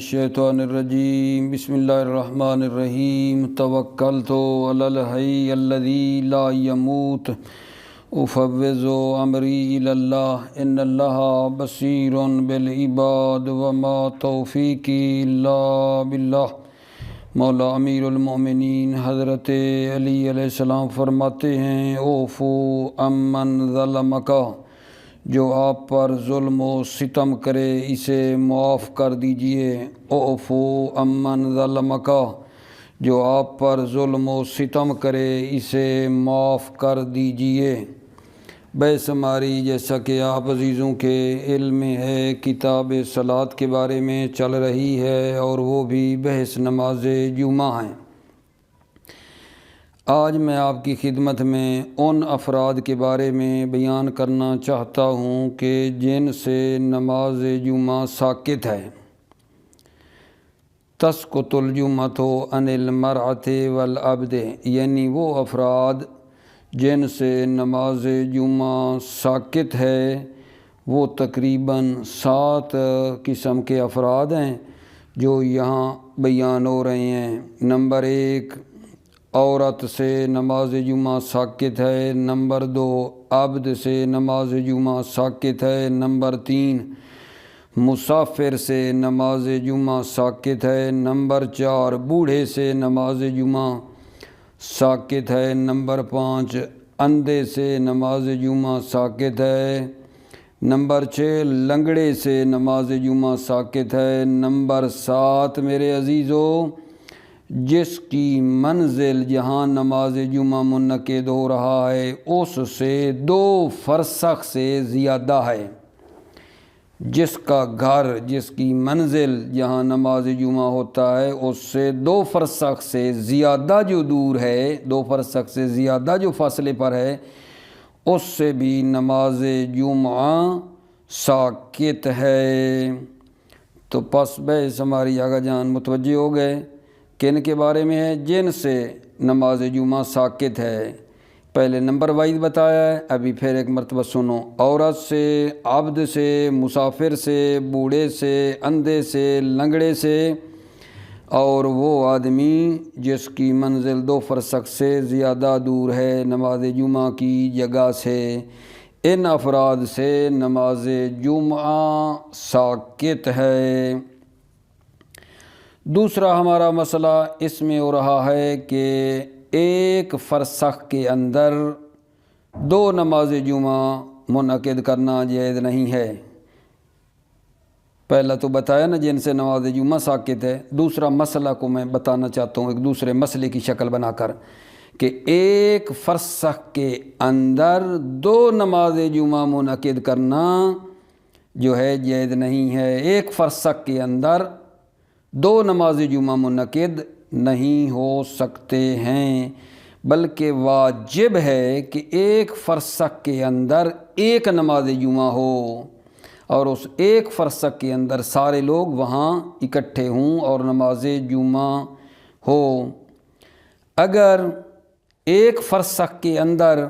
الشیطان الرجیم بسم اللہ الرحمن الرحیم توکلت علی الحی الذی لا یموت افوض امری الی اللہ ان اللہ بصیر بالعباد وما توفیقی الا باللہ۔ مولا امیر المومنین حضرت علی علیہ السلام فرماتے ہیں اوفو امن ظلمک، جو آپ پر ظلم و ستم کرے اسے معاف کر دیجئے۔ اوفو امن ظلمک، جو آپ پر ظلم و ستم کرے اسے معاف کر دیجئے۔ بحث ہماری جیسا کہ آپ عزیزوں کے علم میں ہے کتاب صلاۃ کے بارے میں چل رہی ہے، اور وہ بھی بحث نماز جمعہ ہے۔ آج میں آپ کی خدمت میں ان افراد کے بارے میں بیان کرنا چاہتا ہوں کہ جن سے نماز جمعہ ساقط ہے۔ تسقط الجمعۃ عن المرأۃ والعبد، یعنی وہ افراد جن سے نماز جمعہ ساقط ہے، وہ تقریباً 7 قسم کے افراد ہیں جو یہاں بیان ہو رہے ہیں۔ نمبر 1، عورت سے نماز جمعہ ساقط ہے۔ نمبر 2، عبد سے نماز جمعہ ساقط ہے۔ نمبر 3، مسافر سے نماز جمعہ ساقط ہے۔ نمبر 4، بوڑھے سے نماز جمعہ ساقط ہے۔ نمبر 5، اندھے سے نماز جمعہ ساقط ہے۔ نمبر 6، لنگڑے سے نماز جمعہ ساقط ہے۔ نمبر 7 میرے عزیزو، جس کی منزل جہاں نماز جمعہ منعقد ہو رہا ہے اس سے 2 فرسخ سے زیادہ ہے۔ جس کا گھر، جس کی منزل جہاں نماز جمعہ ہوتا ہے اس سے 2 فرسخ سے زیادہ جو دور ہے، 2 فرسخ سے زیادہ جو فاصلے پر ہے، اس سے بھی نماز جمعہ ساقط ہے۔ تو پس بحث ہماری آگا جان متوجہ ہو گئے کن کے بارے میں ہے؟ جن سے نماز جمعہ ساقط ہے۔ پہلے نمبر وائز بتایا ہے، ابھی پھر ایک مرتبہ سنو۔ عورت سے، عبد سے، مسافر سے، بوڑھے سے، اندھے سے، لنگڑے سے، اور وہ آدمی جس کی منزل 2 فرسخ سے زیادہ دور ہے نماز جمعہ کی جگہ سے، ان افراد سے نماز جمعہ ساقط ہے۔ دوسرا ہمارا مسئلہ اس میں ہو رہا ہے کہ 1 فرسخ کے اندر 2 نماز جمعہ منعقد کرنا جائز نہیں ہے۔ پہلا تو بتایا نا جن سے نماز جمعہ ساقط ہے۔ دوسرا مسئلہ کو میں بتانا چاہتا ہوں ایک دوسرے مسئلے کی شکل بنا کر، کہ 1 فرسخ کے اندر 2 نماز جمعہ منعقد کرنا جو ہے جائز نہیں ہے۔ 1 فرسخ کے اندر 2 نماز جمعہ منعقد نہیں ہو سکتے ہیں، بلکہ واجب ہے کہ 1 فرسخ کے اندر 1 نماز جمعہ ہو، اور اس 1 فرسخ کے اندر سارے لوگ وہاں اکٹھے ہوں اور نماز جمعہ ہو۔ اگر 1 فرسخ کے اندر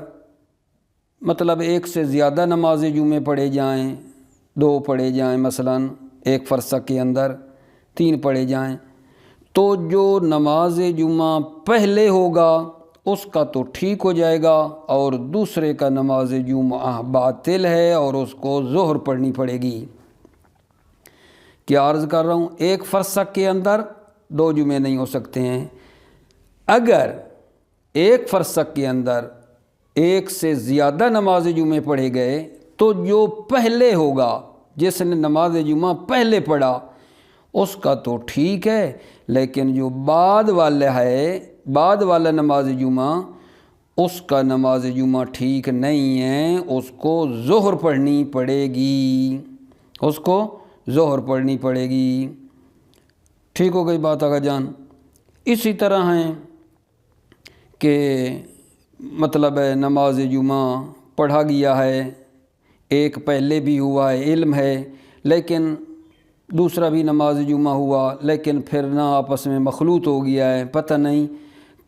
مطلب 1 سے زیادہ نماز جمعے پڑھے جائیں، 2 پڑھے جائیں، مثلاً 1 فرسخ کے اندر 3 پڑھے جائیں، تو جو نماز جمعہ پہلے ہوگا اس کا تو ٹھیک ہو جائے گا، اور دوسرے کا نماز جمعہ باطل ہے اور اس کو ظہر پڑھنی پڑے گی۔ کیا عرض کر رہا ہوں؟ 1 فرسخ کے اندر 2 جمعے نہیں ہو سکتے ہیں۔ اگر 1 فرسخ کے اندر 1 سے زیادہ نماز جمعے پڑھے گئے تو جو پہلے ہوگا، جس نے نماز جمعہ پہلے پڑھا اس کا تو ٹھیک ہے، لیکن جو بعد والا ہے، بعد والا نماز جمعہ، اس کا نماز جمعہ ٹھیک نہیں ہے، اس کو ظہر پڑھنی پڑے گی، اس کو ظہر پڑھنی پڑے گی۔ ٹھیک ہو گئی بات آقا جان؟ اسی طرح ہے کہ مطلب ہے نماز جمعہ پڑھا گیا ہے، ایک پہلے بھی ہوا ہے، علم ہے، لیکن دوسرا بھی نماز جمعہ ہوا، لیکن پھر نہ آپس میں مخلوط ہو گیا ہے، پتہ نہیں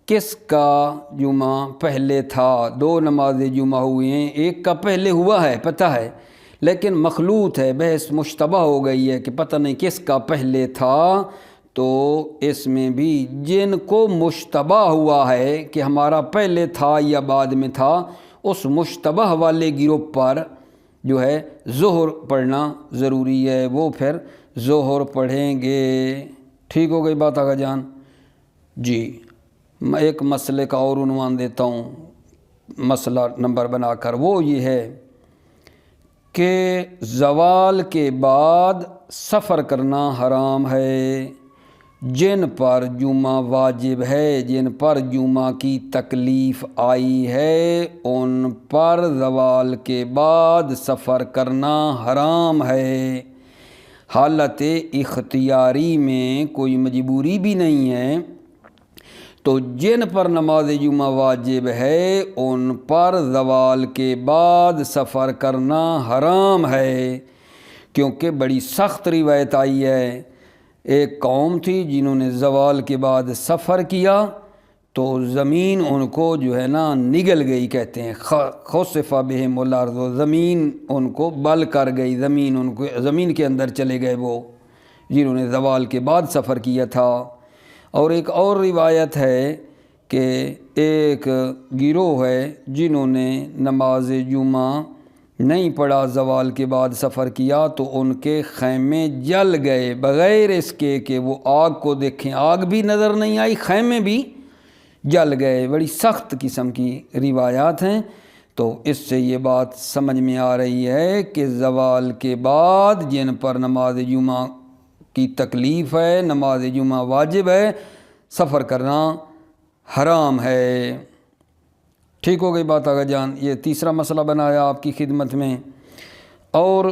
کس کا جمعہ پہلے تھا۔ 2 نماز جمعہ ہوئے ہیں، ایک کا پہلے ہوا ہے پتہ ہے، لیکن مخلوط ہے، بحث مشتبہ ہو گئی ہے کہ پتہ نہیں کس کا پہلے تھا، تو اس میں بھی جن کو مشتبہ ہوا ہے کہ ہمارا پہلے تھا یا بعد میں تھا، اس مشتبہ والے گروپ پر جو ہے ظہر پڑھنا ضروری ہے، وہ پھر ظہر پڑھیں گے۔ ٹھیک ہو گئی بات آقا جان؟ جی میں ایک مسئلے کا اور عنوان دیتا ہوں مسئلہ نمبر بنا کر، وہ یہ ہے کہ زوال کے بعد سفر کرنا حرام ہے۔ جن پر جمعہ واجب ہے، جن پر جمعہ کی تکلیف آئی ہے، ان پر زوال کے بعد سفر کرنا حرام ہے۔ حالت اختیاری میں کوئی مجبوری بھی نہیں ہے، تو جن پر نماز جمعہ واجب ہے ان پر زوال کے بعد سفر کرنا حرام ہے، کیونکہ بڑی سخت روایت آئی ہے۔ ایک قوم تھی جنہوں نے زوال کے بعد سفر کیا تو زمین ان کو جو ہے نا نگل گئی، کہتے ہیں خسف بہم الارض، زمین ان کو بل کر گئی، زمین کے اندر چلے گئے وہ جنہوں نے زوال کے بعد سفر کیا تھا۔ اور ایک اور روایت ہے کہ ایک گروہ ہے جنہوں نے نماز جمعہ نہیں پڑھا، زوال کے بعد سفر کیا، تو ان کے خیمے جل گئے بغیر اس کے کہ وہ آگ کو دیکھیں، آگ بھی نظر نہیں آئی، خیمے بھی جل گئے۔ بڑی سخت قسم کی روایات ہیں، تو اس سے یہ بات سمجھ میں آ رہی ہے کہ زوال کے بعد جن پر نماز جمعہ کی تکلیف ہے، نماز جمعہ واجب ہے، سفر کرنا حرام ہے۔ ٹھیک ہو گئی بات آقا جان؟ یہ تیسرا مسئلہ بنایا آپ کی خدمت میں، اور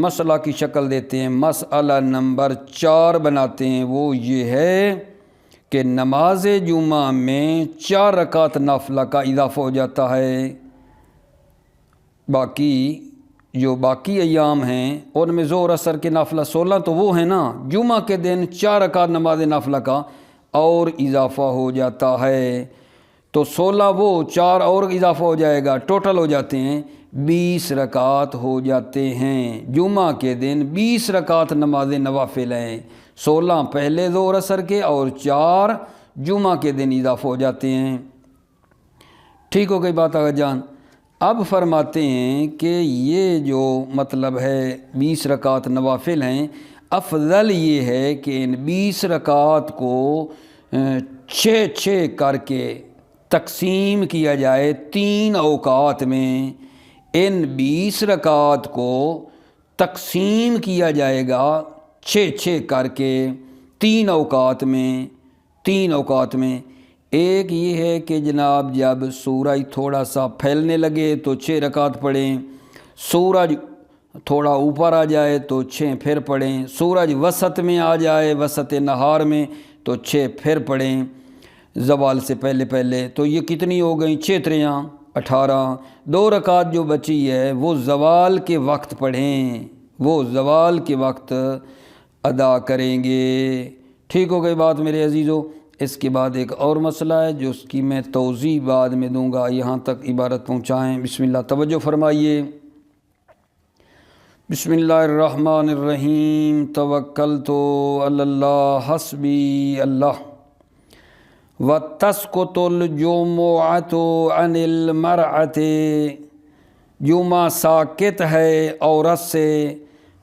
مسئلہ کی شکل دیتے ہیں، مسئلہ نمبر 4 بناتے ہیں، وہ یہ ہے کہ نماز جمعہ میں 4 رکعت نافلہ کا اضافہ ہو جاتا ہے۔ باقی ایام ہیں ان میں ظہر اثر کے نافلہ 16 تو وہ ہیں نا، جمعہ کے دن 4 رکعت نماز نافلہ کا اور اضافہ ہو جاتا ہے، تو 16 وہ 4 اور اضافہ ہو جائے گا، ٹوٹل ہو جاتے ہیں 20 رکعت ہو جاتے ہیں۔ جمعہ کے دن 20 رکعت نماز نوافل ہیں، 16 پہلے ظہر اثر کے اور 4 جمعہ کے دن اضافہ ہو جاتے ہیں۔ ٹھیک ہو گئی بات آقا جان؟ اب فرماتے ہیں کہ یہ جو مطلب ہے 20 رکعت نوافل ہیں، افضل یہ ہے کہ ان 20 رکعت کو 6 کر کے تقسیم کیا جائے 3 اوقات میں۔ ان 20 رکعت کو تقسیم کیا جائے گا 6 کر کے 3 اوقات میں۔ ایک یہ ہے کہ جناب جب سورج تھوڑا سا پھیلنے لگے تو 6 رکعت پڑھیں، سورج تھوڑا اوپر آ جائے تو 6 پھر پڑھیں، سورج وسط میں آ جائے وسط نہار میں تو 6 پھر پڑھیں زوال سے پہلے۔ تو یہ کتنی ہو گئیں؟ 6 تریاں 18۔ 2 رکعت جو بچی ہے وہ زوال کے وقت پڑھیں، وہ زوال کے وقت ادا کریں گے۔ ٹھیک ہو گئی بات میرے عزیزو؟ اس کے بعد ایک اور مسئلہ ہے جو اس کی میں توضیح بعد میں دوں گا، یہاں تک عبارت پہنچائیں۔ بسم اللہ، توجہ فرمائیے۔ بسم اللہ الرحمن الرحیم، توکلت علی اللہ حسبی اللہ۔ وَتَسْقُطُ الْجُمُعَةُ عَنِ الْمَرْأَةِ، جمعہ ساکت ہے عورت سے،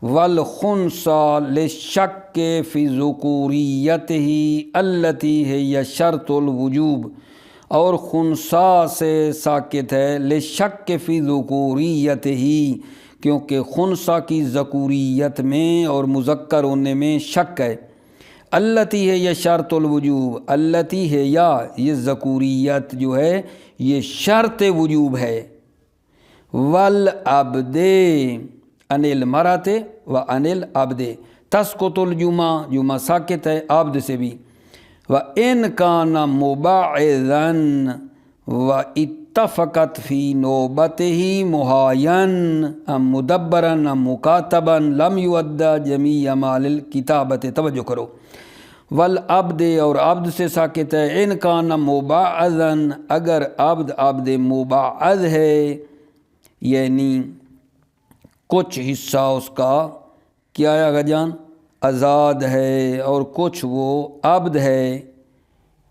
وَالْخُنْثَى لِلشَّكِّ فِي ذُكُورِيَّتِهِ الَّتِي هِيَ شَرْطُ الْوُجُوبِ، اور خنثیٰ سے ساکت ہے لِلشَّكِّ فِي ذُكُورِيَّتِهِ، کیونکہ خنثیٰ کی ذکوریت میں اور مذکر ہونے میں شک ہے۔ التی ہے یہ شرط الوجوب، التی ہے یا یہ ذکوریت جو ہے یہ شرط وجوب ہے۔ والعبد عن المرأۃ وعن العبد، تسقط الجمعہ، جمعہ ساکت ہے عبد سے بھی۔ وَإِنْ كَانَ مُبَعِّضًا وَاتَّفَقَتْ فِي نَوْبَتِهِ مُحَايًّا أَمْ مُدَبَّرًا أَمْ مُكَاتَبًا لَمْ يُؤَدَّ جَمِيعَ مَالِ الْكِتَابَةِ، توجہ کرو۔ والعبد، اور عبد سے ساکت ہے، ان کان مبعضًا، اگر عبد مبعض ہے، یعنی کچھ حصہ اس کا کیا ہے آقا جان آزاد ہے اور کچھ وہ عبد ہے،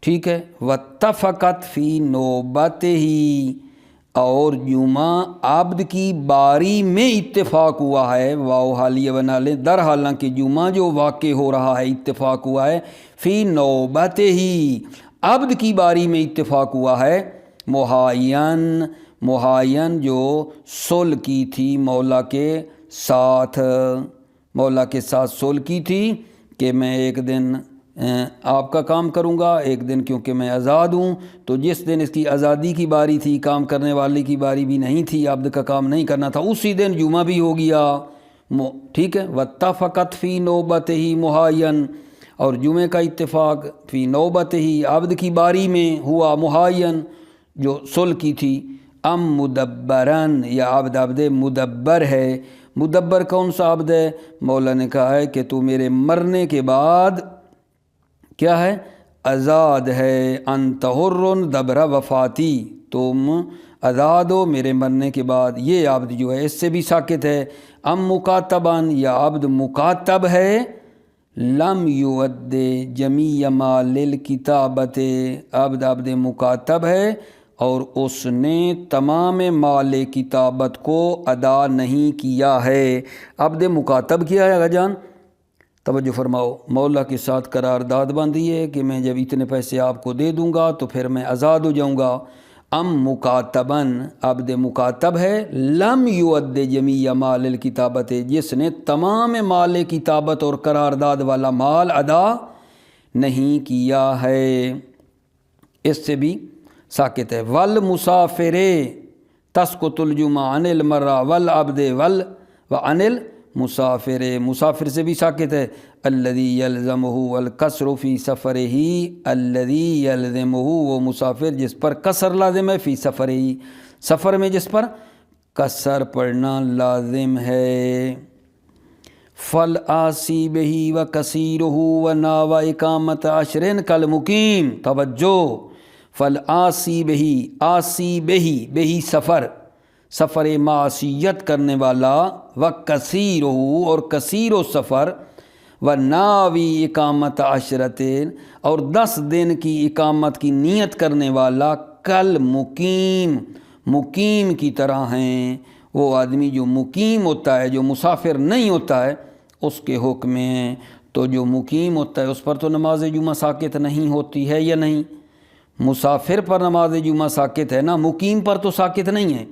ٹھیک ہے۔ واتفقت فی نوبتہ، اور جمعہ عبد کی باری میں اتفاق ہوا ہے، واو حالیہ بنا لیں، در حالانکہ جمعہ جو واقع ہو رہا ہے اتفاق ہوا ہے فی نوبتہ، عبد کی باری میں اتفاق ہوا ہے، مہاین جو صلح کی تھی مولا کے ساتھ، مولا کے ساتھ صلح کی تھی کہ میں ایک دن آپ کا کام کروں گا، ایک دن کیونکہ میں آزاد ہوں، تو جس دن اس کی آزادی کی باری تھی، کام کرنے والے کی باری بھی نہیں تھی، عبد کا کام نہیں کرنا تھا، اسی دن جمعہ بھی ہو گیا، ٹھیک ہے۔ واتفقت فی نوبتہ مہاین، اور جمعے کا اتفاق فی نوبتہ عبد کی باری میں ہوا، مہاین جو صلح کی تھی۔ مدبرن، یا عبد مدبر ہے، مدبر کون سا عبد ہے؟ مولا نے کہا ہے کہ تو میرے مرنے کے بعد کیا ہے آزاد ہے، انت حر دبر وفاتی، تم آزاد ہو میرے مرنے کے بعد، یہ عبد جو ہے اس سے بھی ساکت ہے۔ مکاتبن، یا عبد مکاتب ہے، لم یؤد جمیع ما للکتابت، عبد مکاتب ہے اور اس نے تمام مال کتابت کو ادا نہیں کیا ہے۔ عبد مکاتب کیا ہے آقا جان؟ توجہ فرماؤ، مولا کے ساتھ قرارداد باندھی ہے کہ میں جب اتنے پیسے آپ کو دے دوں گا تو پھر میں آزاد ہو جاؤں گا۔ مکاتبن، عبد مکاتب ہے، لم یؤد جمیع مال الکتابت، جس نے تمام مال کتابت اور قرارداد والا مال ادا نہیں کیا ہے، اس سے بھی ساکت ہے۔ والمسافر تسقط الجمعہ عن المرء والعبد وعن المسافر، مسافر سے بھی ساکت ہے۔ الذی یلزمہ القصر فی سفرہ، الذی یلزمہ، وہ مسافر جس پر قصر لازم ہے، فی سفرہ، سفر میں جس پر قصر پڑھنا لازم ہے۔ فالآسی بہ وکثیرہ وناوى اقامۃ عشر کالمقیم، توجہ، فالآسی بہی، آسی بہی، بہی سفر، سفر معصیت کرنے والا، وکثیر، اور کثیر و سفر، وناوی اقامت عشرتین، اور 10 دن کی اقامت کی نیت کرنے والا، کل مقیم، مقیم کی طرح ہیں۔ وہ آدمی جو مقیم ہوتا ہے، جو مسافر نہیں ہوتا ہے، اس کے حکم میں ہیں۔ تو جو مقیم ہوتا ہے اس پر تو نماز جمعہ ساکت نہیں ہوتی ہے یا نہیں؟ مسافر پر نماز جمعہ ساکت ہے نا، مقیم پر تو ساکت نہیں ہے۔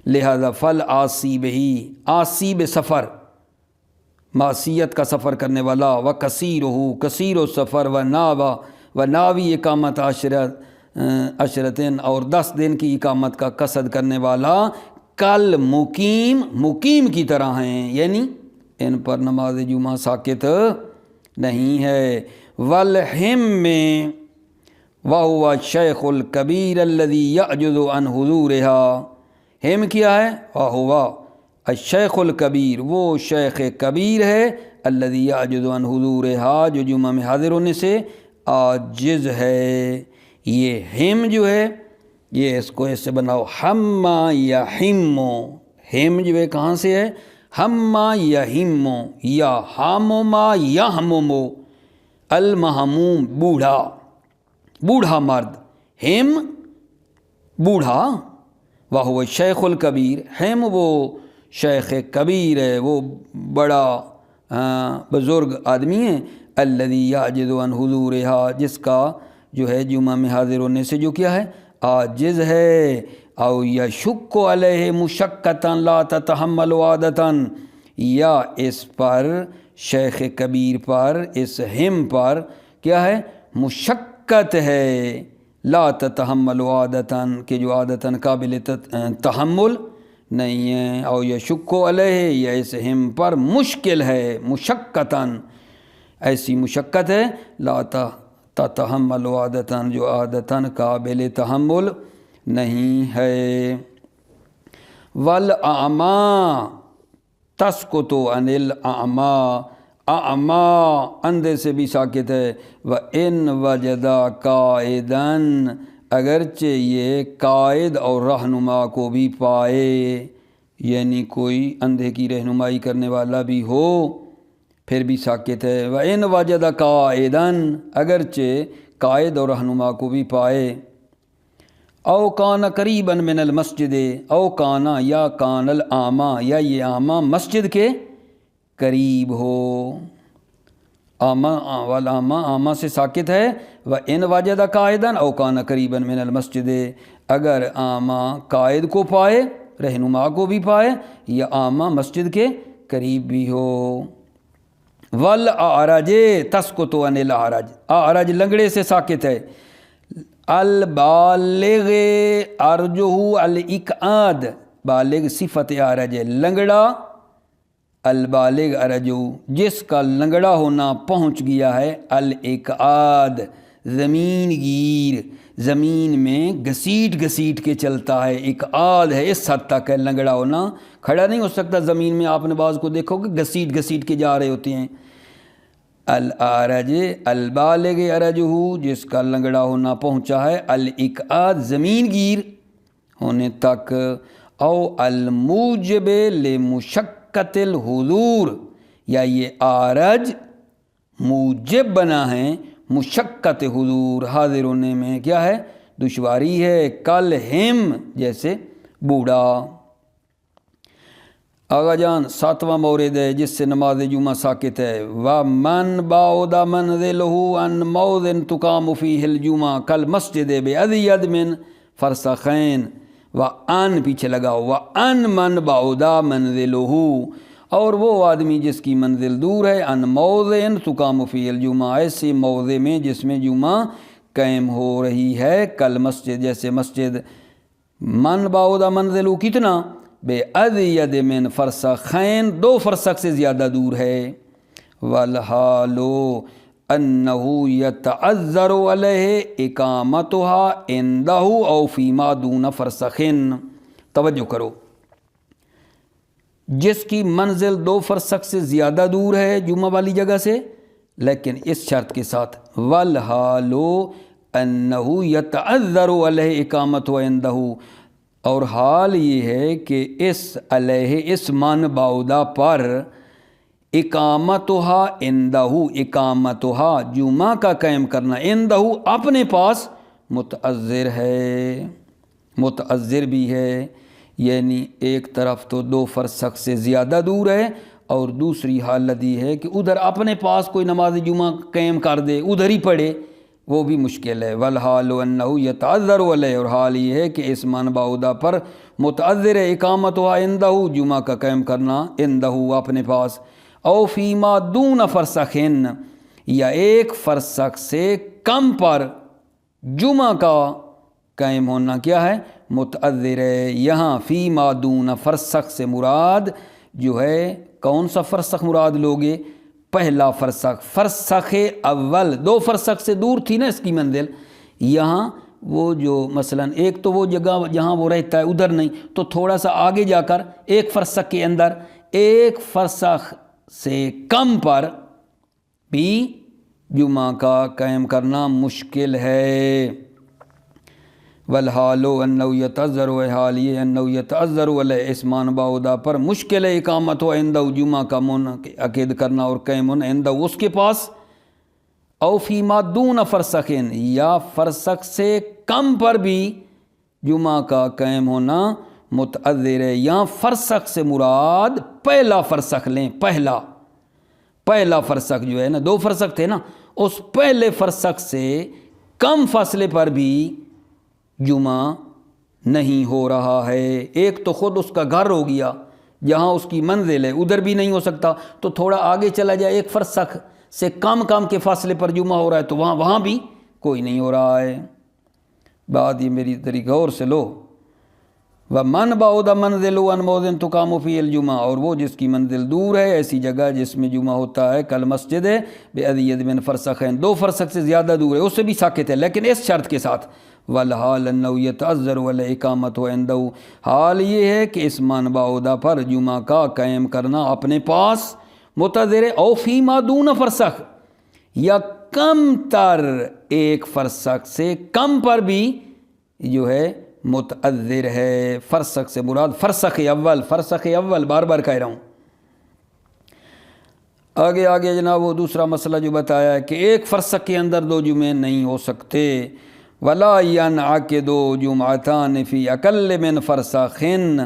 لہذا فالآسی بہی، آسی بے سفر، معصیت کا سفر کرنے والا، و کثیر ہو، کثیر و سفر، و ناوی اقامت عشرتین، اور 10 دن کی اقامت کا قصد کرنے والا، کل مقیم، مقیم کی طرح ہیں، یعنی ان پر نماز جمعہ ساکت نہیں ہے۔ والہم میں، وَهُوَ الشیخ الکبیر الذی یعجز عن حضورها، ہم کیا ہے؟ وَهُوَ الشیخ الکبیر، وہ شیخ کبیر ہے، الذی یعجز عن حضورها، جو جمعہ میں حاضر ہونے سے عاجز ہے۔ یہ ہم جو ہے، یہ اس کو ایسے بناؤ، ہما یہم، ہم جو ہے کہاں سے ہے؟ ہما یہم، یا ہامما یہمم، المہموم، بوڑھا، بوڑھا مرد، ہم بوڑھا، وہو الشیخ الکبیر، ہم وہ شیخ کبیر ہے، وہ بڑا بزرگ آدمی ہے، الذی یعجز عن حضورها، جس کا جو ہے جمعہ میں حاضر ہونے سے جو کیا ہے؟ عاجز ہے۔ او یشک علیہ مشقۃ لا تتحمل عادۃ، یا اس پر، شیخ کبیر پر، اس ہم پر کیا ہے؟ مشقت ہے، لا تتحمل عادتاً، کہ جو عادتاً قابل تحمل نہیں ہے۔ او یشک علیہ، یا اس ہم پر مشکل ہے، مشقتاً، ایسی مشقت ہے، لا تتحمل عادتاً، جو عادتاً قابل تحمل نہیں ہے۔ والاعمیٰ تسقط عن الاعمیٰ، اعمیٰ اندھے سے بھی ساکت ہے۔ وَإِنْ وَجَدَا قَائِدًا، اگرچہ یہ قائد اور رہنما کو بھی پائے، یعنی کوئی اندھے کی رہنمائی کرنے والا بھی ہو پھر بھی ساکت ہے۔ وَإِنْ وَجَدَ قَائِدًا، اگرچہ قائد اور رہنما کو بھی پائے۔ او کان قریبا من المسجد، او کانا یا کان العامہ، یا یہ عامہ مسجد کے قریب ہو۔ عامہ والعامہ، عامہ سے ساکت ہے۔ وَإِنْ وَجَدَ قَائِدًا او کان قریبا من المسجد، اگر عامہ قائد کو پائے، رہنما کو بھی پائے، یا عامہ مسجد کے قریب بھی ہو۔ وَالْأَعْرَجِ تَسْقُطُ عَنِ الْأَعْرَجِ، اعرج لنگڑے سے ساکت ہے۔ البالغ ارجہ الإقعاد، بالغ صفت اعرج ہے، لنگڑا۔ البالغ ارجہ، جس کا لنگڑا ہونا پہنچ گیا ہے، الإقعاد زمین گیر، زمین میں گھسیٹ گھسیٹ کے چلتا ہے، اقعاد ہے، اس حد تک ہے لنگڑا ہونا، کھڑا نہیں ہو سکتا زمین میں۔ آپ نے بعض کو دیکھو کہ گھسیٹ گھسیٹ کے جا رہے ہوتے ہیں۔ الارج البالغ ارجہ، جس کا لنگڑا ہونا پہنچا ہے، الإقعاد زمین گیر ہونے تک۔ او الموجب لمشقت الحضور، یا یہ آرج موجب بنا ہے مشقت حضور، حاضر ہونے میں کیا ہے؟ دشواری ہے۔ کل ہم، جیسے بوڑھا۔ آغا جان 7واں مورد ہے جس سے نماز جمعہ ساکت ہے۔ وَمَنْ بَعُدَ مَنْزِلُهُ عَنْ مَوْضِعٍ تُقَامُ فِيهِ الْجُمْعَةُ كَالْمَسْجِدِ بِأَبْعَدَ مِنْ فَرْسَخَيْنِ وَأَنْ پیچھے لگاؤ، وَأَنْ مَنْ بَعُدَ مَنْزِلُهُ، اور وہ آدمی جس کی منزل دور ہے، عن موضع تقام فی الجمعہ، ایسے موضع میں جس میں جمعہ قائم ہو رہی ہے، کل مسجد جیسے مسجد۔ من بعد منزل کتنا؟ بے ادید من فرسخین، 2 فرسخ سے زیادہ دور ہے۔ والحال انہ یتعذر علیہ اقامتها عنده او فیما دون فرسخن۔ توجہ کرو، جس کی منزل 2 فرسخ سے زیادہ دور ہے جمعہ والی جگہ سے، لیکن اس شرط کے ساتھ، والحال انہ یتعذر علیہ اقامتها عنده، اور حال یہ ہے کہ اس علیہ اس من بعودہ پر اقامتها عنده، اقامتها جمعہ کا قائم کرنا، عنده اپنے پاس، متعذر ہے، متعذر بھی ہے، یعنی ایک طرف تو 2 فرسخ سے زیادہ دور ہے، اور دوسری حالت یہ ہے کہ ادھر اپنے پاس کوئی نماز جمعہ قائم کر دے، ادھر ہی پڑھے، وہ بھی مشکل ہے۔ والحال انہ یتعذر علیہ، اور حال یہ ہے کہ اس من بعودہ پر متعذر ہے، اقامتها عنده جمعہ کا قائم کرنا، عنده اپنے پاس، او فیما دون فرسخن، یا 1 فرسخ سے کم پر جمعہ کا قائم ہونا کیا ہے؟ متعذر ہے۔ یہاں فیما دون فرسخ سے مراد جو ہے، کون سا فرسخ مراد لوگے؟ پہلا فرسخ، فرسخ اول، 2 فرسخ سے دور تھی نا اس کی منزل، یہاں وہ جو مثلا ایک تو وہ جگہ جہاں وہ رہتا ہے ادھر نہیں، تو تھوڑا سا آگے جا کر 1 فرسخ کے اندر 1 فرسخ سے کم پر بھی جمعہ کا قائم کرنا مشکل ہے۔ والحال انہ یتعذر، حال یہ انہ یتعذر علیہ اس من بعودہ پر مشکل ہے، اقامت عنده جمعہ کا منعقد کرنا اور قائم ہونا، عنده اس کے پاس، او فیما دون فرسخین، یا فرسخ سے کم پر بھی جمعہ کا قائم ہونا متعذر ہے۔ یہاں فرسخ سے مراد پہلا فرسخ لیں، پہلا فرسخ جو ہے نا، 2 فرسخ تھے نا، اس پہلے فرسخ سے کم فاصلے پر بھی جمعہ نہیں ہو رہا ہے۔ ایک تو خود اس کا گھر ہو گیا جہاں اس کی منزل ہے، ادھر بھی نہیں ہو سکتا، تو تھوڑا آگے چلا جائے، 1 فرسخ سے کم کے فاصلے پر جمعہ ہو رہا ہے، تو وہاں بھی کوئی نہیں ہو رہا ہے۔ بات یہ میری طریقہ اور سے لو۔ وَمَنْ بَعُدَ مَنْزِلُهُ عَنْ مَوْضِعٍ تُقَامُ فِيهِ الْجُمْعَةُ، اور وہ جس کی منزل دور ہے ایسی جگہ جس میں جمعہ ہوتا ہے، کل مسجد ہے بِأَبْعَدَ مِنْ فَرْسَخَيْنِ، 2 فرسخ سے زیادہ دور ہے، اس سے بھی ساکت ہے، لیکن اس شرط کے ساتھ، والحال انہ یتعذر علیہ اقامتہ عنده، حال یہ ہے کہ اس من بعودہ پر جمعہ کا قائم کرنا اپنے پاس متعذر ہے، او فیما دون فرسخ، یا کم تر 1 فرسخ سے کم پر بھی جو ہے متعذر ہے۔ فرسخ سے مراد فرسخ اول بار بار کہہ رہا ہوں۔ آگے جناب وہ دوسرا مسئلہ جو بتایا ہے کہ ایک فرسخ کے اندر 2 جمعے نہیں ہو سکتے۔ ولا ينعقد جمعتان فی اقل من فرسخن،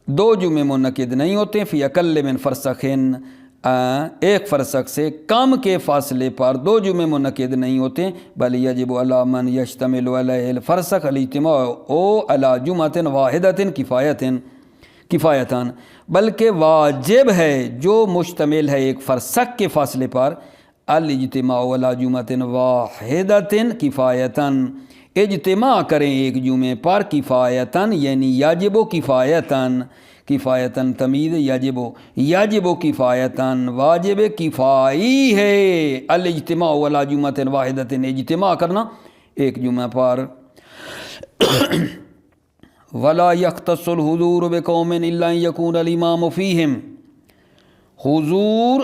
2 جمعے منعقد نہیں ہوتے فی اقل من فرسخن، ایک فرسخ سے کم کے فاصلے پر 2 جمعے منعقد نہیں ہوتے۔ بل یجب علی من یشتمل علیہ الفرسخ الاجتماع علی جمعۃ واحدۃ کفایتاً، بلکہ واجب ہے جو مشتمل ہے ایک فرسخ کے فاصلے پر، الاجتماع علی جمعۃ واحدۃ کفایتاً، اجتماع کریں ایک جمعے پر کفایتاً یعنی یجب و کفایتاً، کفایتاً تمیز یجب و کفایتاً، واجب کفائی ہے، الاجتماع علی جمعۃ واحدۃ، اجتماع کرنا ایک جمعہ پر۔ ولا یختص الحضور بقوم الا ان یکون الامام فیہم، حضور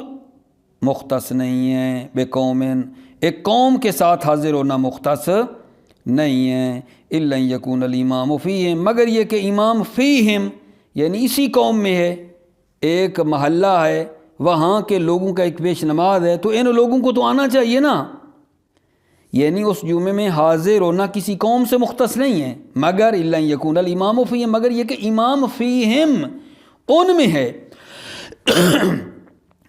مختص نہیں ہے بقوم، ایک قوم کے ساتھ حاضر ہونا مختص نہیں ہے، الا ان یکون الامام فیہم، مگر یہ کہ امام فیہم یعنی اسی قوم میں ہے، ایک محلہ ہے، وہاں کے لوگوں کا ایک پیش نماز ہے، تو ان لوگوں کو تو آنا چاہیے نا، یعنی اس جمعے میں حاضر ہونا کسی قوم سے مختص نہیں ہے، مگر الا ان یکون الامام فیہم، مگر یہ کہ امام فیہم ان میں ہے۔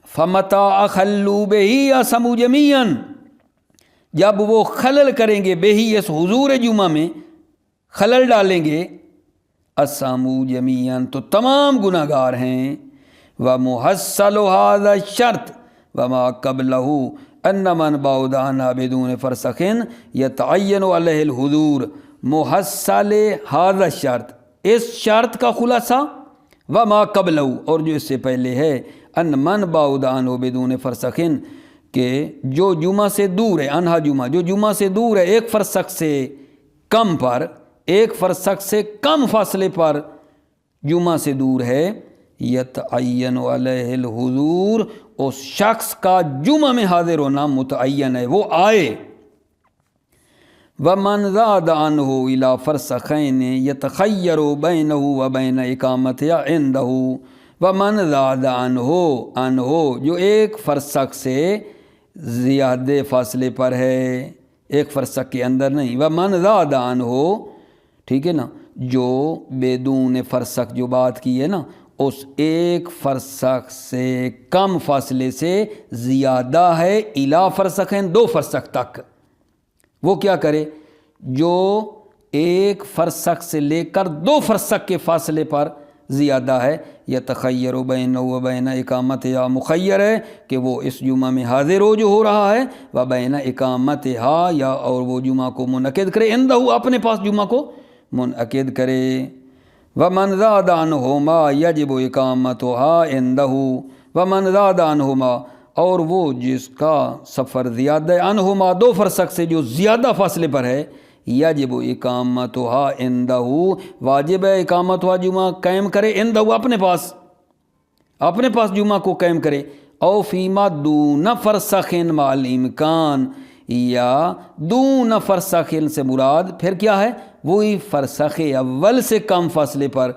فمتا اخلوا بہی اسموا جمیعا، جب وہ خلل کریں گے بہی اس حضور جمعہ میں خلل ڈالیں گے، اسموا جمیعا تو تمام گناہ گار ہیں۔ ومحصل هذا الشرط وما قبله ان من بعد عنها بدون فرسخ يتعين عليه الحضور، محصل هذا الشرط، اس شرط کا خلاصہ، وما قبله اور جو اس سے پہلے ہے، ان من بعد عنه بدون فرسخ، کہ جو جمعہ سے دور ہے، انہا جمعہ جو جمعہ سے دور ہے ایک فرسخ سے کم پر، ایک فرسخ سے کم فاصلے پر جمعہ سے دور ہے، یتعین علیہ الحضور، اس شخص کا جمعہ میں حاضر ہونا متعین ہے، وہ آئے۔ ومن زاد عنہ الی فرسخین یتخیر بینہ وبین اقامتها عنده، ومن زاد عنہ جو ایک فرسخ سے زیادہ فاصلے پر ہے، ایک فرسخ کے اندر نہیں، ومن زاد عنہ، ٹھیک ہے نا، جو بدون فرسخ جو بات کی ہے نا، اس ایک فرسخ سے کم فاصلے سے زیادہ ہے، الی فرسخین 2 فرسخ تک، وہ کیا کرے، جو ایک فرسخ سے لے کر 2 فرسخ کے فاصلے پر زیادہ ہے، یتخیر بینہ و بین اقامتها، مخیر ہے کہ وہ اس جمعہ میں حاضر ہو جو ہو رہا ہے، و بین اقامتها، یا اور وہ جمعہ کو منعقد کرے، عندہ اپنے پاس جمعہ کو منعقد کرے۔ ومن زاد عنہما یجب اقامتها عنده، ومن زاد عنہما، اور وہ جس کا سفر زیادہ ہے، عنہما 2 فرسخ سے جو زیادہ فاصلے پر ہے، یجب اقامتها عنده، واجب ہے اقامتها جمعہ قائم کرے، عنده اپنے پاس جمعہ کو قائم کرے، او فیما دون فرسخ مع الامکان، یا دون فرسخ سے مراد پھر کیا ہے، وہی فرسخ اول سے کم فاصلے پر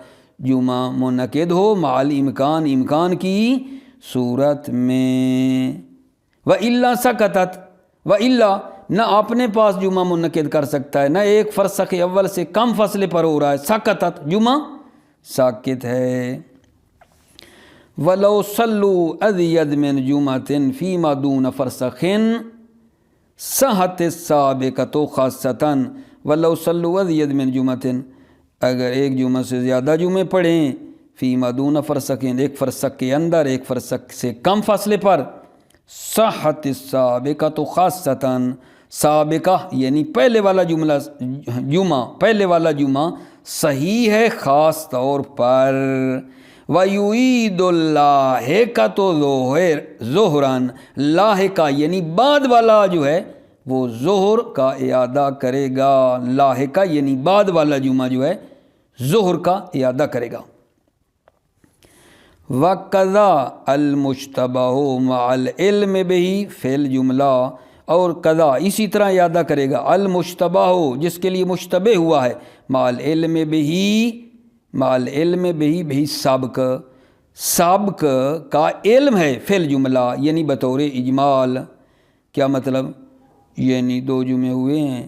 جمعہ منعقد ہو، مع الامکان، امکان کی صورت میں، وَإِلَّا سَكَتَتْ، وَإِلَّا نہ اپنے پاس جمعہ منعقد کر سکتا ہے، نہ ایک فرسخ اول سے کم فاصلے پر ہو رہا ہے، سَكَتَتْ جمعہ ساکت ہے۔ وَلَوْ صَلُّوا أَزْيَدَ مِنْ جُمْعَةٍ فِيمَا دُونَ فَرْسَخٍ صَحَتِ السَّابِقَةُ خَاصَّةً، وَلَوْ صَلُّوا أَزْيَدَ مِنْ جُمْعَةٍ، اگر ایک جمعہ سے زیادہ جمعے پڑھیں، فیما دون فرسخین ایک فرسخ کے اندر، ایک فرسخ سے کم فاصلے پر، صحت السابقۃ خاصۃً، سابقہ یعنی پہلے والا جمعہ پہلے والا جمعہ صحیح ہے خاص طور پر، وَيُعِيدُ اللَّاحِقَةُ ظُہْرًا، لاحقہ یعنی بعد والا جو ہے وہ ظہر کا اعادہ کرے گا، لاحقہ یعنی بعد والا جمعہ جو ہے ظہر کا اعادہ کرے گا۔ وَقَضَى الْمُشْتَبَهُ مَعَ الْعِلْمِ بِهِ فِي الْجُمْلَةِ، اور قضا اسی طرح ادا کرے گا، المشتبہ ہو جس کے لیے مشتبہ ہوا ہے، مال علم بہی بہی سابق کا علم ہے فی الجملہ، یعنی بطور اجمال۔ کیا مطلب؟ یعنی دو جمعے ہوئے ہیں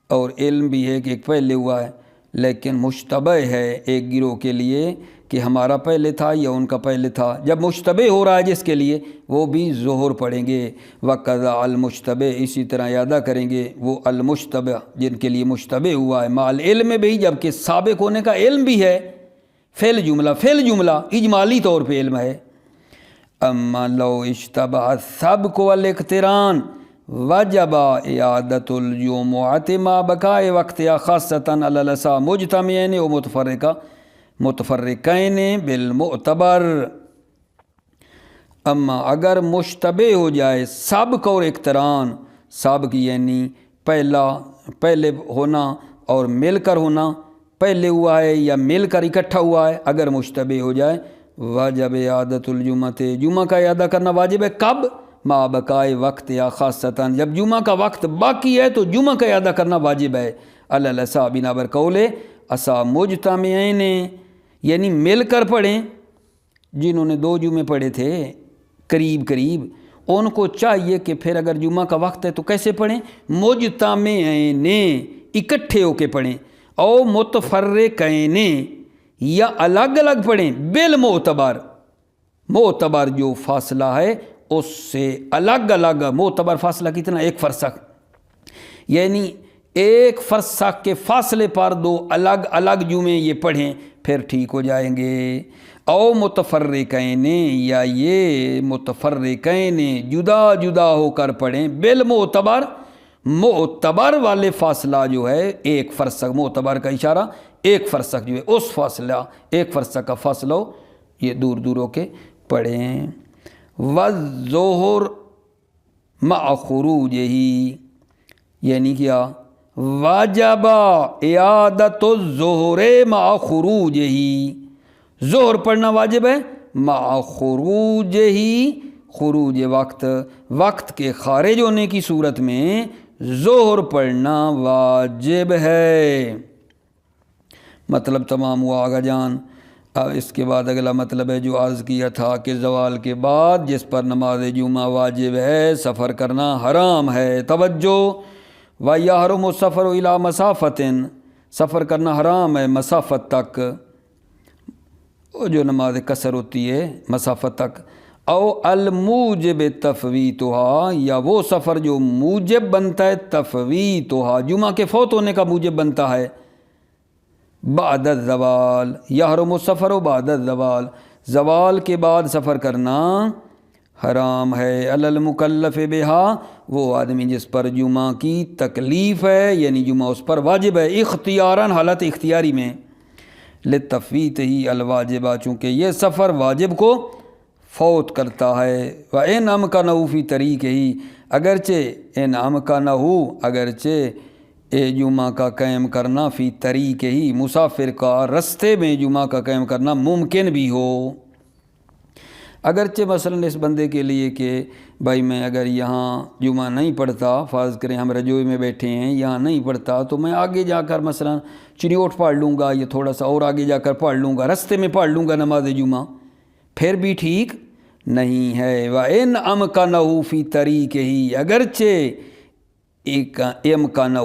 اور علم بھی ہے کہ ایک پہلے ہوا ہے، لیکن مشتبہ ہے ایک گروہ کے لیے کہ ہمارا پہلے تھا یا ان کا پہلے تھا۔ جب مشتبہ ہو رہا ہے جس کے لیے، وہ بھی ظہر پڑھیں گے، وقضا المشتبہ اسی طرح ادا کریں گے وہ المشتبہ جن کے لیے مشتبہ ہوا ہے، مال علم بھی جبکہ سابق ہونے کا علم بھی ہے، فعل جملہ اجمالی طور پہ علم ہے۔ اما لو اشتبہ السبق والاقتران وجب اعادۃ الجمعۃ ما بقاء وقتها خاصۃ علی الاسا مجتمعین و متفرقین بالمعتبر۔ اما اگر مشتبہ ہو جائے سابق اور اقتران، سابق یعنی پہلے ہونا اور مل کر ہونا، پہلے ہوا ہے یا مل کر اکٹھا ہوا ہے، اگر مشتبہ ہو جائے واجب اعادۃ الجمعۃ، جمعہ کا ادا کرنا واجب ہے۔ کب؟ ما بقائے وقت یا خاصتاً، جب جمعہ کا وقت باقی ہے تو جمعہ کا ادا کرنا واجب ہے، علی الاسا بنا بر قول اسا مجتمعین، یعنی مل کر پڑھیں۔ جنہوں نے دو جمعے پڑھے تھے قریب ان کو چاہیے کہ پھر اگر جمعہ کا وقت ہے تو کیسے پڑھیں؟ مجتمعین، اکٹھے ہو کے پڑھیں، او متفرقین یا الگ الگ پڑھیں، بالمعتبر، معتبر جو فاصلہ ہے اس سے الگ الگ۔ معتبر فاصلہ کتنا؟ 1 فرسخ، یعنی 1 فرسخ کے فاصلے پر دو الگ الگ جمعے یہ پڑھیں، پھر ٹھیک ہو جائیں گے۔ او متفرقین، یا یہ متفرقین جدا جدا ہو کر پڑھیں، بالمعتبر، معتبر والے فاصلہ جو ہے 1 فرسخ، معتبر کا اشارہ 1 فرسخ جو ہے اس فاصلہ 1 فرسخ کا فاصلہ ہو، یہ دور دور ہو کے پڑھیں۔ والظہر مع خروجہ، یعنی کیا؟ واجب اعادۃ الظہر مع خروجہ، ظہر پڑھنا واجب ہے مع خروجہ، خروج وقت کے خارج ہونے کی صورت میں ظہر پڑھنا واجب ہے۔ مطلب تمام ہوا آگا جان۔ اس کے بعد اگلا مطلب ہے جو عرض کیا تھا کہ زوال کے بعد جس پر نماز جمعہ واجب ہے سفر کرنا حرام ہے۔ توجہ، وَيَحْرُمُ السَّفَرُ إِلَىٰ مَسَافَةٍ، سفر کرنا حرام ہے مسافت تک، جو نماز قصر ہوتی ہے مسافت تک۔ او الموجب تفویتها، یا وہ سفر جو موجب بنتا ہے تفویتها، جمعہ کے فوت ہونے کا موجب بنتا ہے۔ بعد الزوال، یحرم السفر بعد الزوال، زوال کے بعد سفر کرنا حرام ہے۔ علی المکلف بہا، وہ آدمی جس پر جمعہ کی تکلیف ہے، یعنی جمعہ اس پر واجب ہے، اختیاراً، حالت اختیاری میں، لتفویت ہی الواجبہ، چونکہ یہ سفر واجب کو فوت کرتا ہے۔ وَإِنْ أَمْكَنَهُ فِي طَرِيقِهِ، اگرچہ ان أَمْكَنَهُ، اگرچہ جمعہ کا قائم کرنا فی طریق ہی، مسافر کا رستے میں جمعہ کا قائم کرنا ممکن بھی ہو۔ اگرچہ مثلا اس بندے کے لیے کہ بھائی میں اگر یہاں جمعہ نہیں پڑھتا، فرض کریں ہم رجوع میں بیٹھے ہیں، یہاں نہیں پڑھتا تو میں آگے جا کر مثلا چنیوٹ پڑھ لوں گا، یا تھوڑا سا اور آگے جا کر پڑھ لوں گا، رستے میں پڑھ لوں گا نماز جمعہ، پھر بھی ٹھیک نہیں ہے۔ وَإِنْ أَمْكَنَهُ فِي طَرِيقِهِ، اگرچہ امکانہ،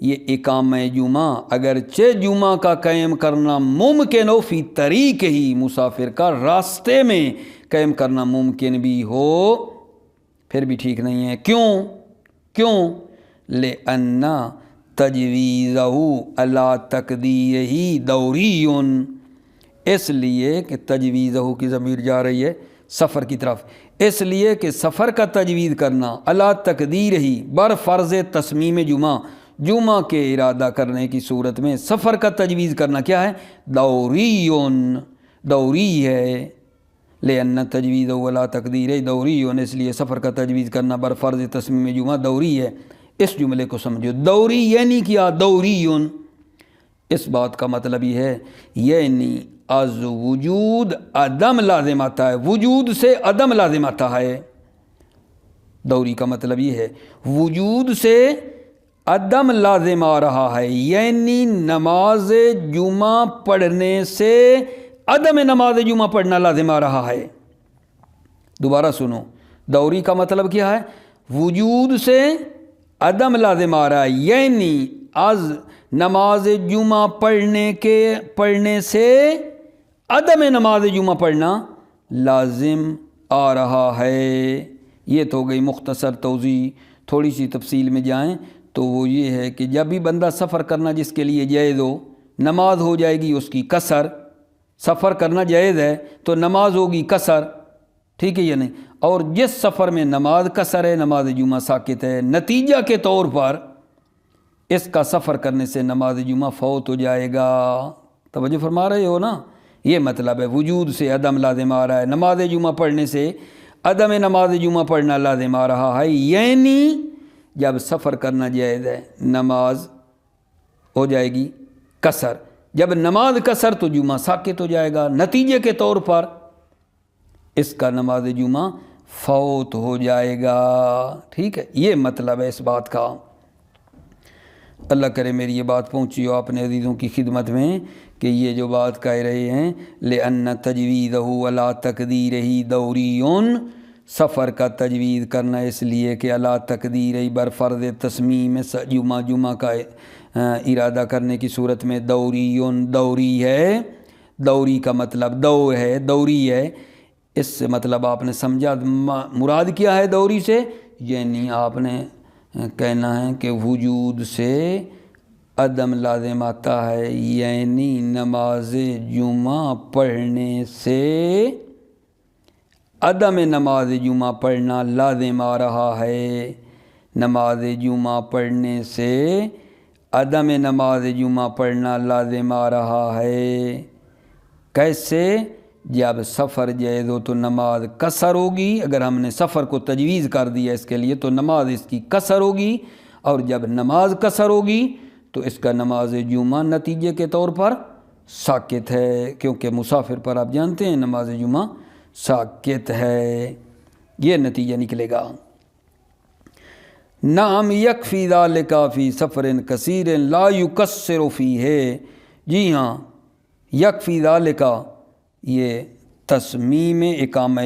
یہ اقامہ جمعہ، اگرچہ جمعہ کا قائم کرنا ممکن ہو، فی طریق ہی، مسافر کا راستے میں قائم کرنا ممکن بھی ہو، پھر بھی ٹھیک نہیں ہے۔ کیوں؟ لِأَنَّ تَجْوِيزَهُ عَلَىٰ تَقْدِيرِهِ دَوْرِيٌّ، اس لیے کہ تجویزہ کی ضمیر جا رہی ہے سفر کی طرف، اس لیے کہ سفر کا تجویز کرنا علی تقدیر ہی، بر فرض تصمیم جمعہ کے ارادہ کرنے کی صورت میں سفر کا تجویز کرنا کیا ہے؟ دوری ہے۔ لأن تجویز علی تقدیر دوری، اس لیے سفر کا تجویز کرنا بر فرض تصمیم جمعہ دوری ہے۔ اس جملے کو سمجھو، دوری یعنی کیا؟ دوری، اس بات کا مطلب یہ ہے یعنی از وجود عدم لازم آتا ہے، وجود سے عدم لازم آتا ہے۔ دوری کا مطلب یہ ہے وجود سے عدم لازم آ رہا ہے، یعنی نماز جمعہ پڑھنے سے عدم نماز جمعہ پڑھنا لازم آ رہا ہے۔ دوبارہ سنو، دوری کا مطلب کیا ہے؟ وجود سے عدم لازم آ رہا ہے، یعنی از نماز جمعہ پڑھنے سے عدم نماز جمعہ پڑھنا لازم آ رہا ہے۔ یہ تو ہو گئی مختصر توضیح۔ تھوڑی سی تفصیل میں جائیں تو وہ یہ ہے کہ جب بھی بندہ سفر کرنا جس کے لیے جائز ہو، نماز ہو جائے گی اس کی قصر۔ سفر کرنا جائز ہے تو نماز ہوگی قصر، ٹھیک ہے یا نہیں؟ اور جس سفر میں نماز قصر ہے، نماز جمعہ ساقط ہے، نتیجہ کے طور پر اس کا سفر کرنے سے نماز جمعہ فوت ہو جائے گا۔ توجہ فرما رہے ہو نا؟ یہ مطلب ہے وجود سے عدم لازم آ رہا ہے، نماز جمعہ پڑھنے سے عدم نماز جمعہ پڑھنا لازم آ رہا ہے، یعنی جب سفر کرنا جائز ہے نماز ہو جائے گی قصر، جب نماز قصر تو جمعہ ساقط ہو جائے گا، نتیجے کے طور پر اس کا نماز جمعہ فوت ہو جائے گا، ٹھیک ہے؟ یہ مطلب ہے اس بات کا۔ اللہ کرے میری یہ بات پہنچی ہو اپنے عزیزوں کی خدمت میں کہ یہ جو بات کہہ رہے ہیں لِأَنَّ تَجْوِيدَهُ عَلَىٰ تَقْدِيرِهِ دَوْرِيٌّ، سفر کا تجوید کرنا اس لیے کہ عَلَىٰ تَقْدِيرِهِ بر فرض تصمیم جمعہ کا ارادہ کرنے کی صورت میں دوریٌ دوری ہے۔ دوری کا مطلب دور ہے، دوری ہے، اس سے مطلب آپ نے سمجھا مراد کیا ہے دوری سے؟ یعنی آپ نے کہنا ہے کہ وجود سے عدم لازم آتا ہے، یعنی نماز جمعہ پڑھنے سے عدم نماز جمعہ پڑھنا لازم آ رہا ہے، نماز جمعہ پڑھنے سے عدم نماز جمعہ پڑھنا لازم آ رہا ہے۔ کیسے؟ جب سفر جائز ہو تو نماز قصر ہوگی، اگر ہم نے سفر کو تجویز کر دیا اس کے لیے تو نماز اس کی قصر ہوگی، اور جب نماز قصر ہوگی تو اس کا نماز جمعہ نتیجے کے طور پر ساقط ہے، کیونکہ مسافر پر آپ جانتے ہیں نماز جمعہ ساقط ہے، یہ نتیجہ نکلے گا۔ نعم یکفی ذالک فی سفر کثیر لا یقصر فیہ، جی ہاں، یکفی ذالک یہ تصمیم اقامہ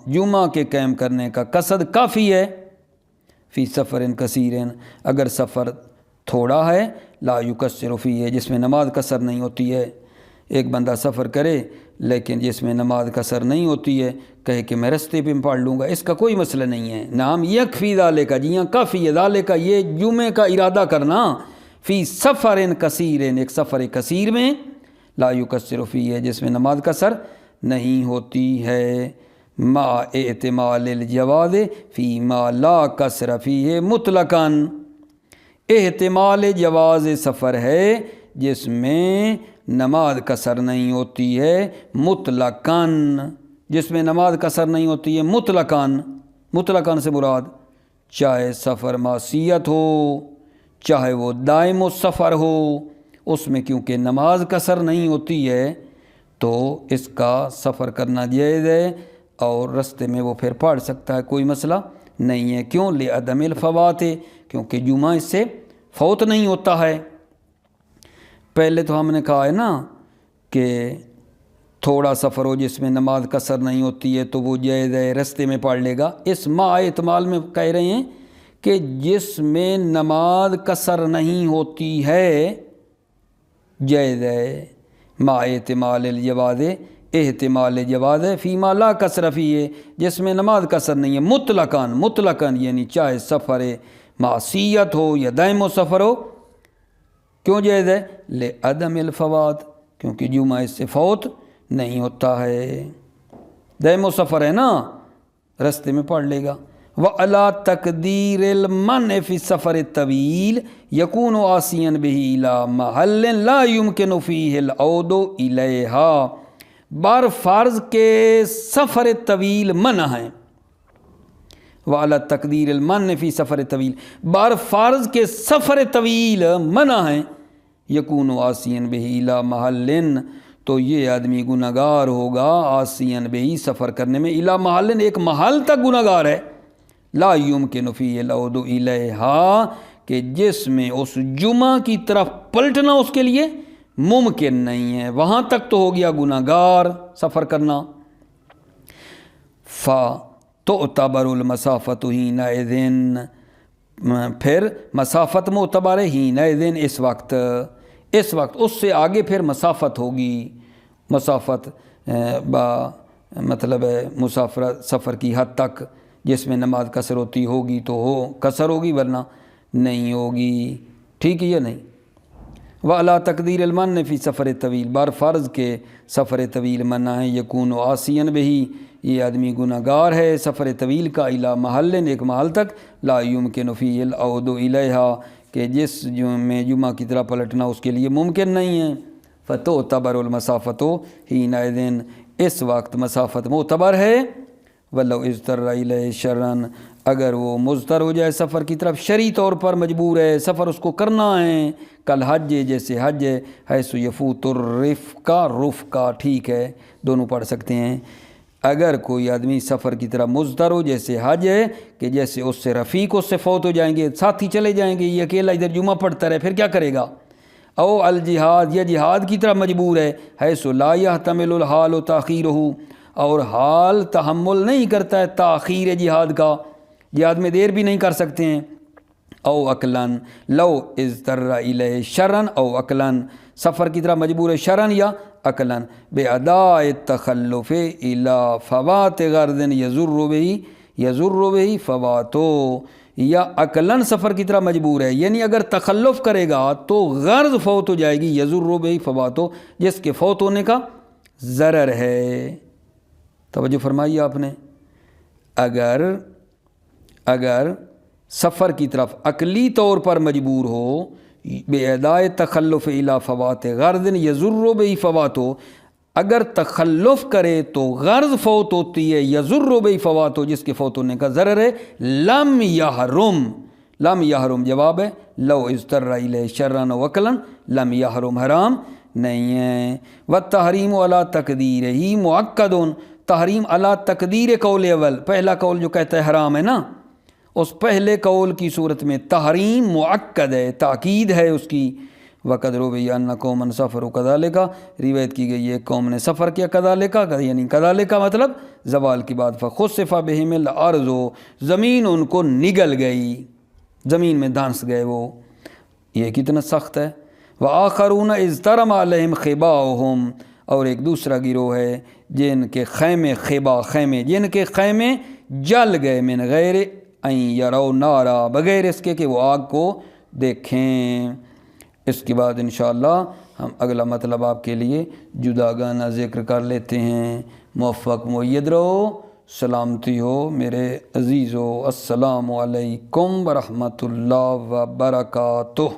جمعہ کے قائم کرنے کا قصد کافی ہے، فی سفر کثیر، اگر سفر تھوڑا ہے، لا یقصر فیہ، جس میں نماز قصر نہیں ہوتی ہے۔ ایک بندہ سفر کرے لیکن جس میں نماز قصر نہیں ہوتی ہے، کہے کہ میں رستے پہ پڑھ لوں گا، اس کا کوئی مسئلہ نہیں ہے۔ نعم یکفی ذالک، جی ہاں کافی ہے، ذالک یہ جمعے کا ارادہ کرنا، فی سفر کثیر، ایک سفر کثیر میں، لا یقصر فیہ، جس میں نماز قصر نہیں ہوتی ہے، ما احتمال الجواز فی ما لا قصر فیہ مطلقاً، احتمال جواز سفر ہے جس میں نماز قصر نہیں ہوتی ہے مطلقاً، جس میں نماز قصر نہیں ہوتی ہے مطلقاً۔ مطلقاً سے مراد چاہے سفر معصیت ہو، چاہے وہ دائم السفر ہو، اس میں کیونکہ نماز قصر نہیں ہوتی ہے تو اس کا سفر کرنا جائز ہے، اور رستے میں وہ پھر پڑھ سکتا ہے، کوئی مسئلہ نہیں ہے۔ کیوں؟ لعدم الفوات، کیونکہ جمعہ اس سے فوت نہیں ہوتا ہے۔ پہلے تو ہم نے کہا ہے نا کہ تھوڑا سفر ہو جس میں نماز قصر نہیں ہوتی ہے تو وہ جائز ہے، رستے میں پڑھ لے گا۔ اس ما احتمال میں کہہ رہے ہیں کہ جس میں نماز قصر نہیں ہوتی ہے جائز ہے، ما احتمال الجواز، احتمال جواز ہے، فی ما لا قصر فیہ، جس میں نماز قصر نہیں ہے مطلقاً، مطلقاً یعنی چاہے سفر معصیت ہو یا دائم و سفر ہو، کیوں جائز ہے؟ لعدم الفوات، کیونکہ جمعہ اس سے فوت نہیں ہوتا ہے، دائم و سفر ہے نا، رستے میں پڑھ لے گا۔ وَعَلَىٰ تَقْدِيرِ الْمَنْعِ فِي السَّفَرِ الطَّوِيلِ يَكُونُ عَاصِيًا بِهِ إِلَىٰ مَحَلٍّ لَا يُمْكِنُ فِيهِ الْعَوْدُ إِلَيْهَا، بر فرض کے سفر طویل منع ہے۔ وَعَلَىٰ تَقْدِيرِ الْمَنْعِ فِي سَفَرِ الطَّوِيلِ، بر فرض کے سفر طویل منع ہے، يَكُونُ عَاصِيًا بِهِ إِلَىٰ مَحَلٍّ، تو یہ آدمی گناہگار ہوگا عاصیاً بہی، سفر کرنے میں، الا محل، ایک محل تک گناہگار ہے، لا یمکن فیہ العود الیہا کہ جس میں اس جمعہ کی طرف پلٹنا اس کے لیے ممکن نہیں ہے، وہاں تک تو ہو گیا گناہ گار سفر کرنا۔ فَتُعْتَبَرُ الْمَسَافَةُ حِينَئِذٍ، پھر مسافت معتبر ہے حِينَئِذٍ اس وقت اس سے آگے پھر مسافت ہوگی، مسافت مطلب ہے مسافرہ سفر کی حد تک جس میں نماز قصر ہوتی ہوگی تو ہو قصر ہوگی ورنہ نہیں ہوگی، ٹھیک ہے یا نہیں۔ وَعَلَىٰ تَقْدِيرِ الْمَنِّ فِي سَفَرِ طویل، بر فرض کے سفر طویل منع ہے، یکون عاصیاً بہی یہ آدمی گناہ گار ہے سفر طویل کا، الی محل ایک محل تک، لا یمکن فیہ العود الیہا کہ جس میں جمعہ کی طرح پلٹنا اس کے لیے ممکن نہیں ہے۔ فتعتبر المسافۃ حینئذ اس وقت مسافت معتبر ہے، ولو اضطر الیہ شرعا اگر وہ مضطر ہو جائے سفر کی طرف شرعی طور پر مجبور ہے، سفر اس کو کرنا ہے، کل حج جیسے حج ہے، حیث یفوت رفقہ ٹھیک ہے دونوں پڑھ سکتے ہیں۔ اگر کوئی آدمی سفر کی طرح مضطر ہو جیسے حج ہے کہ جیسے اس سے رفیق اس سے فوت ہو جائیں گے، ساتھی چلے جائیں گے، یہ اکیلا ادھر جمعہ پڑھتا رہے پھر کیا کرے گا؟ او الجہاد یا جہاد کی طرح مجبور ہے، حیث لا یحتمل الحال تاخیرہ اور حال تحمل نہیں کرتا ہے تاخیر جہاد کا، جہاد میں دیر بھی نہیں کر سکتے ہیں۔ او عقلاً لو اضطر الیہ شرعاً او عقلاً سفر کی طرح مجبور ہے شرعاً یا عقلاً باداء التخلف الی فوات غرض یضر بہ فواتو، یا عقلاً سفر کی طرح مجبور ہے یعنی اگر تخلف کرے گا تو غرض فوت ہو جائے گی، یضر بہ فواتو جس کے فوت ہونے کا ضرر ہے۔ توجہ فرمائی آپ نے، اگر سفر کی طرف عقلی طور پر مجبور ہو باداء تخلف الی فوات غرض یضر بہ فواتو، اگر تخلف کرے تو غرض فوت ہوتی ہے، یضر بہ فواتو جس کے فوت ہونے کا ضرر ہے، لم یحرم جواب ہے، لو اضطر الیہ شرعا و عقلا لم یحرم حرام نہیں ہے۔ والتحریم علی تقدیرہ مؤکد، تحریم علی تقدیر قول اول، پہلا قول جو کہتا ہے حرام ہے نا، اس پہلے قول کی صورت میں تحریم مؤکد ہے، تاکید ہے اس کی۔ وقد روی ان قوما سفروا کذالک، روایت کی گئی ہے قوم نے سفر کیا کذالک، یعنی کذالک مطلب زوال کی بات، فخسف بہم الارض، زمین ان کو نگل گئی، زمین میں دھنس گئے وہ، یہ کتنا سخت ہے۔ وآخرون اضطرم علیہم خباؤہم، اور ایک دوسرا گروہ ہے جن کے خیمے خیمے جن کے خیمے جل گئے، من غیر ان یروا نارا بغیر اس کے کہ وہ آگ کو دیکھیں۔ اس کے بعد انشاءاللہ ہم اگلا مطلب آپ کے لیے جداگانہ ذکر کر لیتے ہیں۔ موفق مؤید رہو، سلامتی ہو میرے عزیزو، السلام علیکم ورحمۃ اللہ وبرکاتہ۔